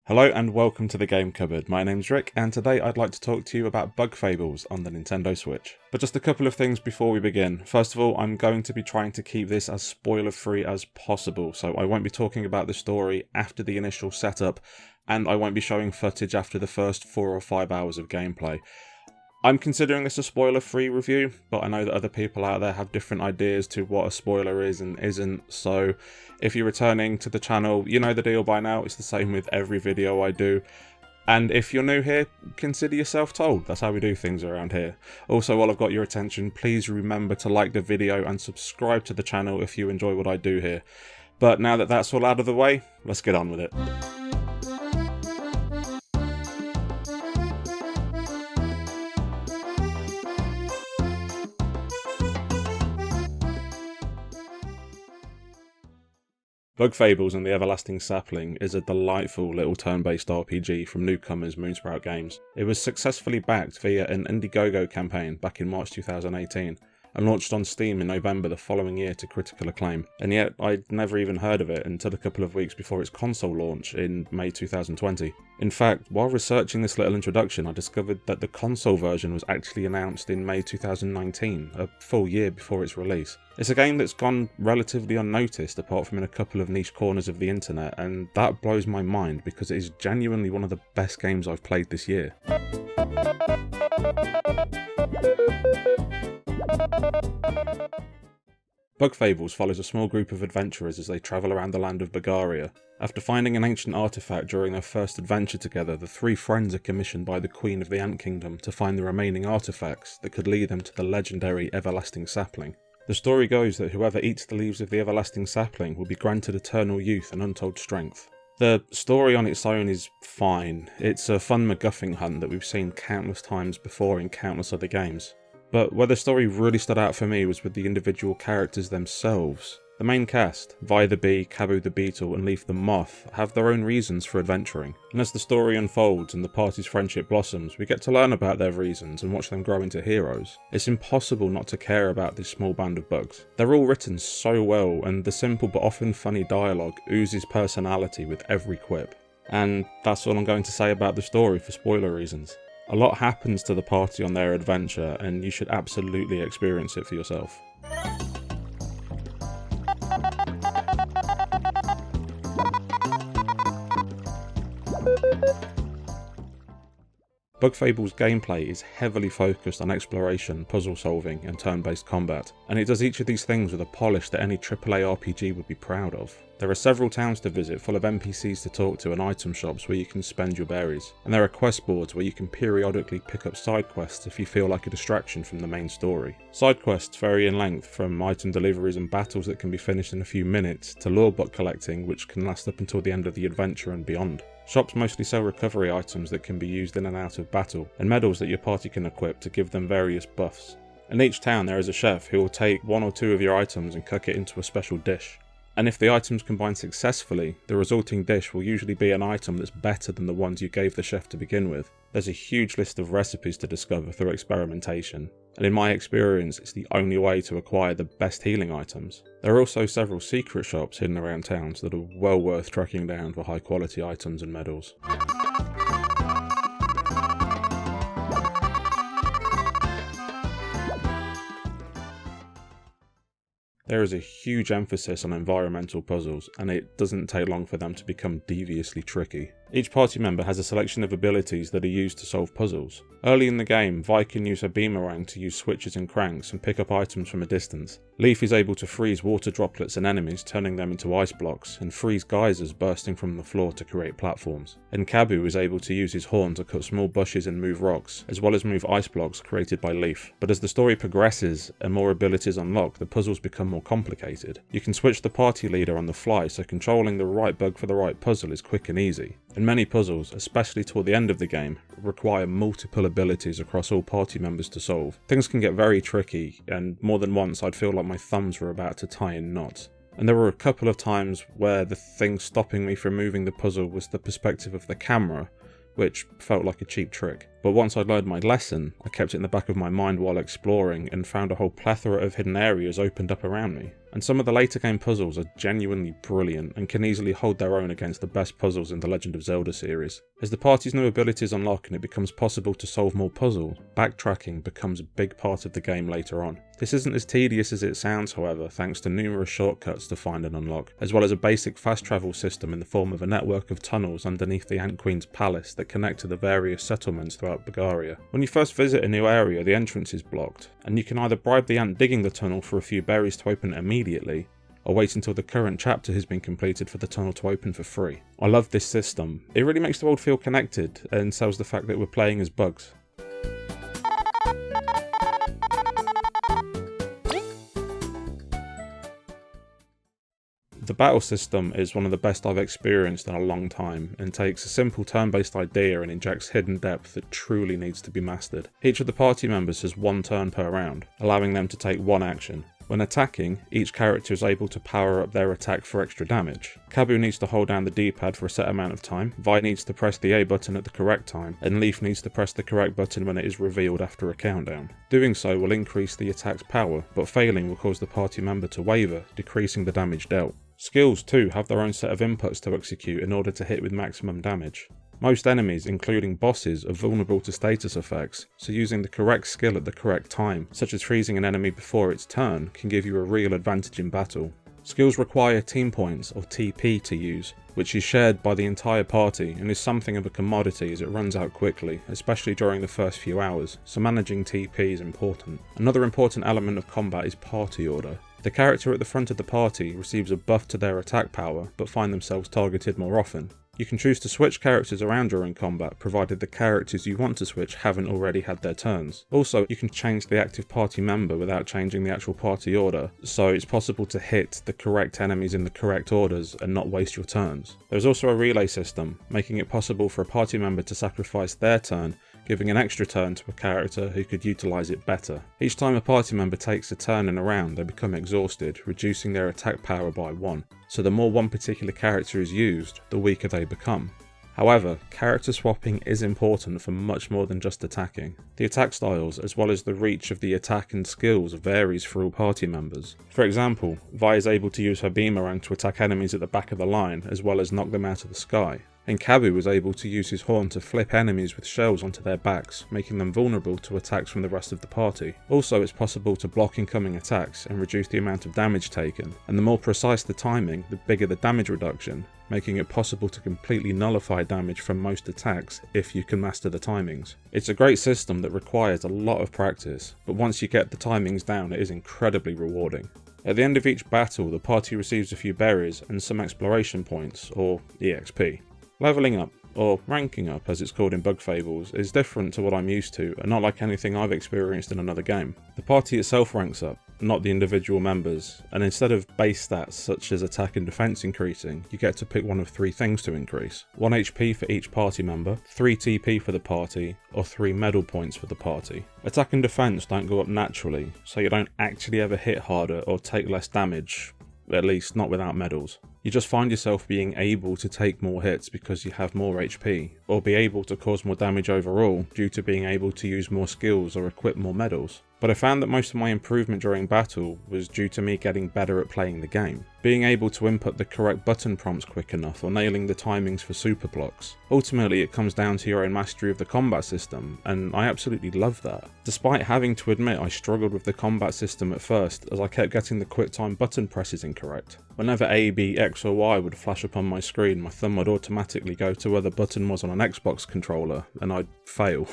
Hello and welcome to the Game Cupboard. My name's Rick and today I'd like to talk to you about Bug Fables on the Nintendo Switch. But just a couple of things before we begin. First of all, I'm going to be trying to keep this as spoiler free as possible, so I won't be talking about the story after the initial setup and I won't be showing footage after the first 4 or 5 hours of gameplay. I'm considering this a spoiler-free review, but I know that other people out there have different ideas to what a spoiler is and isn't, so if you're returning to the channel, you know the deal by now. It's the same with every video I do. And if you're new here, consider yourself told. That's how we do things around here. Also, while I've got your attention, please remember to like the video and subscribe to the channel if you enjoy what I do here. But now that that's all out of the way, let's get on with it. Bug Fables and the Everlasting Sapling is a delightful little turn-based RPG from newcomers Moonsprout Games. It was successfully backed via an Indiegogo campaign back in March 2018 and launched on Steam in November the following year to critical acclaim, and yet I'd never even heard of it until a couple of weeks before its console launch in May 2020. In fact, while researching this little introduction, I discovered that the console version was actually announced in May 2019, a full year before its release. It's a game that's gone relatively unnoticed apart from in a couple of niche corners of the internet, and that blows my mind because it is genuinely one of the best games I've played this year. Bug Fables follows a small group of adventurers as they travel around the land of Bulgaria. After finding an ancient artifact during their first adventure together, the three friends are commissioned by the Queen of the Ant Kingdom to find the remaining artifacts that could lead them to the legendary Everlasting Sapling. The story goes that whoever eats the leaves of the Everlasting Sapling will be granted eternal youth and untold strength. The story on its own is fine. It's a fun MacGuffin hunt that we've seen countless times before in countless other games. But where the story really stood out for me was with the individual characters themselves. The main cast, Vi the Bee, Kabu the Beetle and Leaf the Moth, have their own reasons for adventuring, and as the story unfolds and the party's friendship blossoms, we get to learn about their reasons and watch them grow into heroes. It's impossible not to care about this small band of bugs. They're all written so well, and the simple but often funny dialogue oozes personality with every quip. And that's all I'm going to say about the story for spoiler reasons. A lot happens to the party on their adventure, and you should absolutely experience it for yourself. Bug Fables' gameplay is heavily focused on exploration, puzzle solving and turn-based combat, and it does each of these things with a polish that any AAA RPG would be proud of. There are several towns to visit full of NPCs to talk to and item shops where you can spend your berries, and there are quest boards where you can periodically pick up side quests if you feel like a distraction from the main story. Side quests vary in length, from item deliveries and battles that can be finished in a few minutes to lore book collecting which can last up until the end of the adventure and beyond. Shops mostly sell recovery items that can be used in and out of battle, and medals that your party can equip to give them various buffs. In each town there is a chef who will take one or two of your items and cook it into a special dish. And if the items combine successfully, the resulting dish will usually be an item that's better than the ones you gave the chef to begin with. There's a huge list of recipes to discover through experimentation, and in my experience it's the only way to acquire the best healing items. There are also several secret shops hidden around towns that are well worth tracking down for high quality items and medals. There is a huge emphasis on environmental puzzles, and it doesn't take long for them to become deviously tricky. Each party member has a selection of abilities that are used to solve puzzles. Early in the game, Vi can use her boomerang to use switches and cranks and pick up items from a distance. Leaf is able to freeze water droplets and enemies, turning them into ice blocks, and freeze geysers bursting from the floor to create platforms. And Kabu is able to use his horn to cut small bushes and move rocks, as well as move ice blocks created by Leaf. But as the story progresses and more abilities unlock, the puzzles become more complicated. You can switch the party leader on the fly, so controlling the right bug for the right puzzle is quick and easy. And many puzzles, especially toward the end of the game, require multiple abilities across all party members to solve. Things can get very tricky, and more than once I'd feel like my thumbs were about to tie in knots. And there were a couple of times where the thing stopping me from moving the puzzle was the perspective of the camera, which felt like a cheap trick. But once I'd learned my lesson, I kept it in the back of my mind while exploring and found a whole plethora of hidden areas opened up around me. and some of the later game puzzles are genuinely brilliant and can easily hold their own against the best puzzles in the Legend of Zelda series. As the party's new abilities unlock and it becomes possible to solve more puzzles, backtracking becomes a big part of the game later on. This isn't as tedious as it sounds, however, thanks to numerous shortcuts to find and unlock, as well as a basic fast travel system in the form of a network of tunnels underneath the Ant Queen's palace that connect to the various settlements throughout Bulgaria. When you first visit a new area, the entrance is blocked, and you can either bribe the ant digging the tunnel for a few berries to open it immediately, or wait until the current chapter has been completed for the tunnel to open for free. I love this system. It really makes the world feel connected and sells the fact that we're playing as bugs. The battle system is one of the best I've experienced in a long time, and takes a simple turn-based idea and injects hidden depth that truly needs to be mastered. Each of the party members has one turn per round, allowing them to take one action. When attacking, each character is able to power up their attack for extra damage. Kabu needs to hold down the D-pad for a set amount of time, Vi needs to press the A button at the correct time, and Leaf needs to press the correct button when it is revealed after a countdown. Doing so will increase the attack's power, but failing will cause the party member to waver, decreasing the damage dealt. Skills too have their own set of inputs to execute in order to hit with maximum damage. Most enemies, including bosses, are vulnerable to status effects, so using the correct skill at the correct time, such as freezing an enemy before its turn, can give you a real advantage in battle. Skills require team points, or TP, to use, which is shared by the entire party and is something of a commodity as it runs out quickly, especially during the first few hours, so managing TP is important. Another important element of combat is party order. The character at the front of the party receives a buff to their attack power, but find themselves targeted more often. You can choose to switch characters around during combat, provided the characters you want to switch haven't already had their turns. Also, you can change the active party member without changing the actual party order, so it's possible to hit the correct enemies in the correct orders and not waste your turns. There's also a relay system, making it possible for a party member to sacrifice their turn, giving an extra turn to a character who could utilise it better. Each time a party member takes a turn in a round, they become exhausted, reducing their attack power by 1, so the more one particular character is used, the weaker they become. However, character swapping is important for much more than just attacking. The attack styles, as well as the reach of the attack and skills, varies for all party members. For example, Vi is able to use her boomerang to attack enemies at the back of the line, as well as knock them out of the sky. And Kabu was able to use his horn to flip enemies with shells onto their backs, making them vulnerable to attacks from the rest of the party. Also, it's possible to block incoming attacks and reduce the amount of damage taken, and the more precise the timing, the bigger the damage reduction, making it possible to completely nullify damage from most attacks if you can master the timings. It's a great system that requires a lot of practice, but once you get the timings down, it is incredibly rewarding. At the end of each battle, the party receives a few berries and some exploration points, or EXP. Leveling up, or ranking up as it's called in Bug Fables, is different to what I'm used to and not like anything I've experienced in another game. The party itself ranks up, not the individual members, and instead of base stats such as attack and defense increasing, you get to pick one of 3 things to increase. 1 HP for each party member, 3 TP for the party, or 3 medal points for the party. Attack and defense don't go up naturally, so you don't actually ever hit harder or take less damage, at least not without medals. You just find yourself being able to take more hits because you have more HP, or be able to cause more damage overall due to being able to use more skills or equip more medals. But I found that most of my improvement during battle was due to me getting better at playing the game. Being able to input the correct button prompts quick enough or nailing the timings for super blocks. Ultimately it comes down to your own mastery of the combat system, and I absolutely love that. Despite having to admit I struggled with the combat system at first as I kept getting the quick time button presses incorrect. Whenever A, B, X or Y would flash up on my screen, my thumb would automatically go to where the button was on an Xbox controller and I'd fail.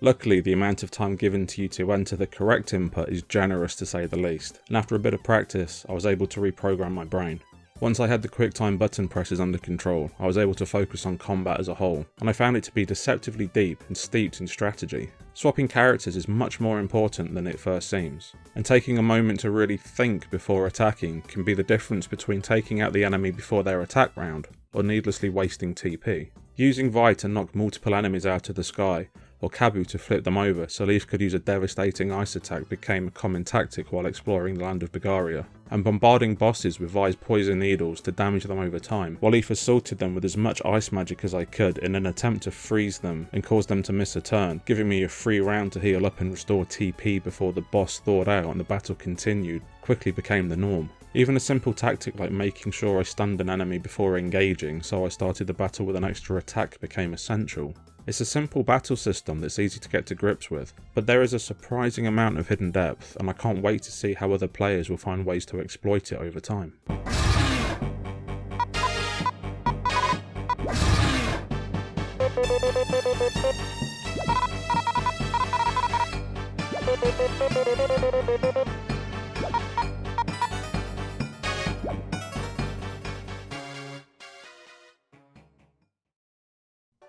Luckily, the amount of time given to you to enter the correct input is generous to say the least, and after a bit of practice, I was able to reprogram my brain. Once I had the QuickTime button presses under control, I was able to focus on combat as a whole, and I found it to be deceptively deep and steeped in strategy. Swapping characters is much more important than it first seems, and taking a moment to really think before attacking can be the difference between taking out the enemy before their attack round, or needlessly wasting TP. Using Vi to knock multiple enemies out of the sky, or Kabu to flip them over so Leaf could use a devastating ice attack became a common tactic while exploring the land of Bulgaria, and bombarding bosses with Vi's poison needles to damage them over time, while Leaf assaulted them with as much ice magic as I could in an attempt to freeze them and cause them to miss a turn, giving me a free round to heal up and restore TP before the boss thawed out and the battle continued, quickly became the norm. Even a simple tactic like making sure I stunned an enemy before engaging so I started the battle with an extra attack became essential. It's a simple battle system that's easy to get to grips with, but there is a surprising amount of hidden depth, and I can't wait to see how other players will find ways to exploit it over time.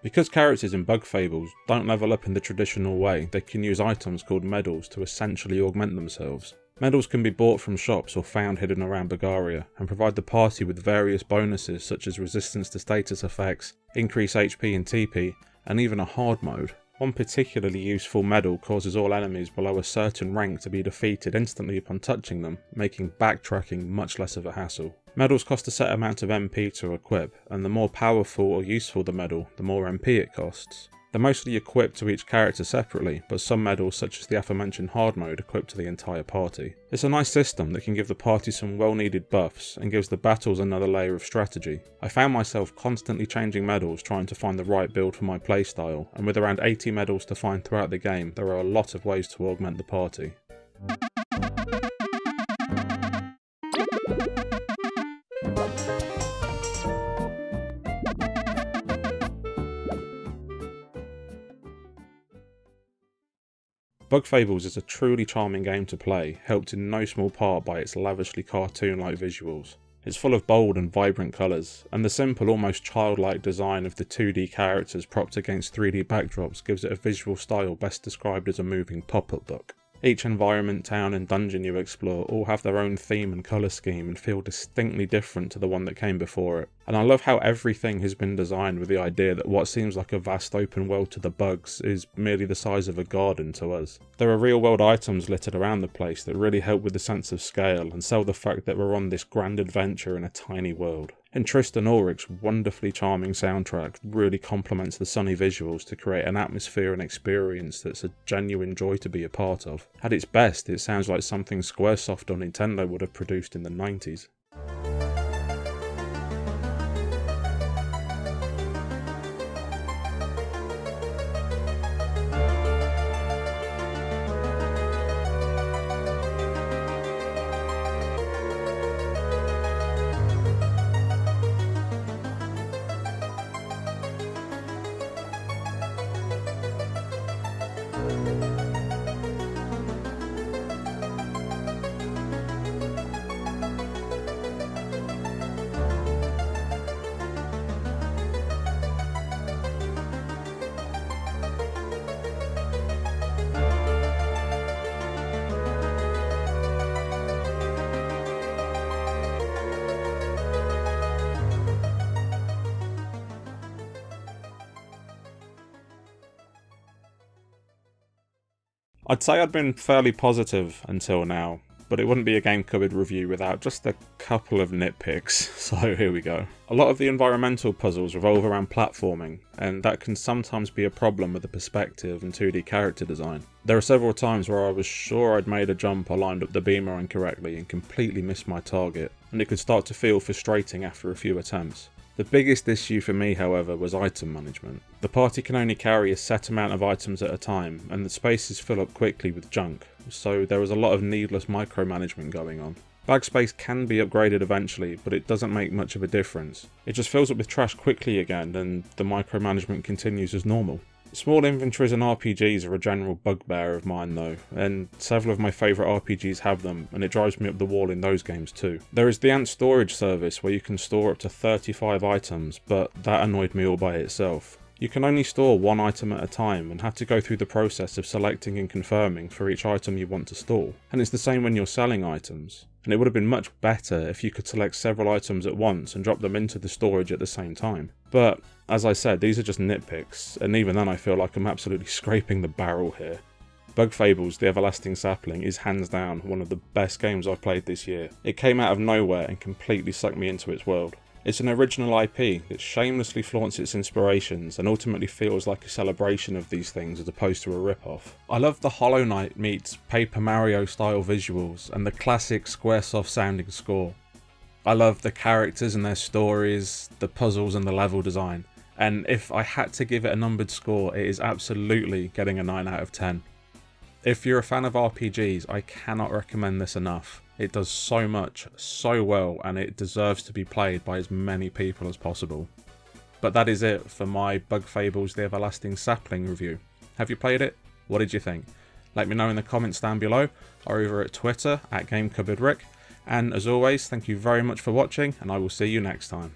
Because characters in Bug Fables don't level up in the traditional way, they can use items called medals to essentially augment themselves. Medals can be bought from shops or found hidden around Bagaria, and provide the party with various bonuses such as resistance to status effects, increase HP and TP, and even a hard mode. One particularly useful medal causes all enemies below a certain rank to be defeated instantly upon touching them, making backtracking much less of a hassle. Medals cost a set amount of MP to equip, and the more powerful or useful the medal, the more MP it costs. They're mostly equipped to each character separately, but some medals such as the aforementioned hard mode equip to the entire party. It's a nice system that can give the party some well needed buffs and gives the battles another layer of strategy. I found myself constantly changing medals trying to find the right build for my playstyle, and with around 80 medals to find throughout the game, there are a lot of ways to augment the party. Bug Fables is a truly charming game to play, helped in no small part by its lavishly cartoon-like visuals. It's full of bold and vibrant colours, and the simple, almost childlike design of the 2D characters propped against 3D backdrops gives it a visual style best described as a moving pop-up book. Each environment, town and dungeon you explore all have their own theme and colour scheme and feel distinctly different to the one that came before it. And I love how everything has been designed with the idea that what seems like a vast open world to the bugs is merely the size of a garden to us. There are real world items littered around the place that really help with the sense of scale and sell the fact that we're on this grand adventure in a tiny world. And Tristan Ulrich's wonderfully charming soundtrack really complements the sunny visuals to create an atmosphere and experience that's a genuine joy to be a part of. At its best, it sounds like something Squaresoft or Nintendo would have produced in the 90s. I'd say I'd been fairly positive until now, but it wouldn't be a Game Cupboard review without just a couple of nitpicks, so here we go. A lot of the environmental puzzles revolve around platforming, and that can sometimes be a problem with the perspective and 2D character design. There are several times where I was sure I'd made a jump or lined up the beamer incorrectly and completely missed my target, and it could start to feel frustrating after a few attempts. The biggest issue for me, however, was item management. The party can only carry a set amount of items at a time, and the spaces fill up quickly with junk, so there was a lot of needless micromanagement going on. Bag space can be upgraded eventually, but it doesn't make much of a difference. It just fills up with trash quickly again, and the micromanagement continues as normal. Small inventories in RPGs are a general bugbear of mine though, and several of my favourite RPGs have them, and it drives me up the wall in those games too. There is the Ant storage service where you can store up to 35 items, but that annoyed me all by itself. You can only store one item at a time and have to go through the process of selecting and confirming for each item you want to store. And it's the same when you're selling items. And it would have been much better if you could select several items at once and drop them into the storage at the same time. But, as I said, these are just nitpicks, and even then I feel like I'm absolutely scraping the barrel here. Bug Fables: The Everlasting Sapling is hands down one of the best games I've played this year. It came out of nowhere and completely sucked me into its world. It's an original IP that shamelessly flaunts its inspirations and ultimately feels like a celebration of these things as opposed to a rip-off. I love the Hollow Knight meets Paper Mario style visuals and the classic Squaresoft sounding score. I love the characters and their stories, the puzzles and the level design, and if I had to give it a numbered score, it is absolutely getting a 9 out of 10. If you're a fan of RPGs, I cannot recommend this enough. It does so much, so well, and it deserves to be played by as many people as possible. But that is it for my Bug Fables The Everlasting Sapling review. Have you played it? What did you think? Let me know in the comments down below, or over at Twitter @GameCupboardRick. And as always, thank you very much for watching, and I will see you next time.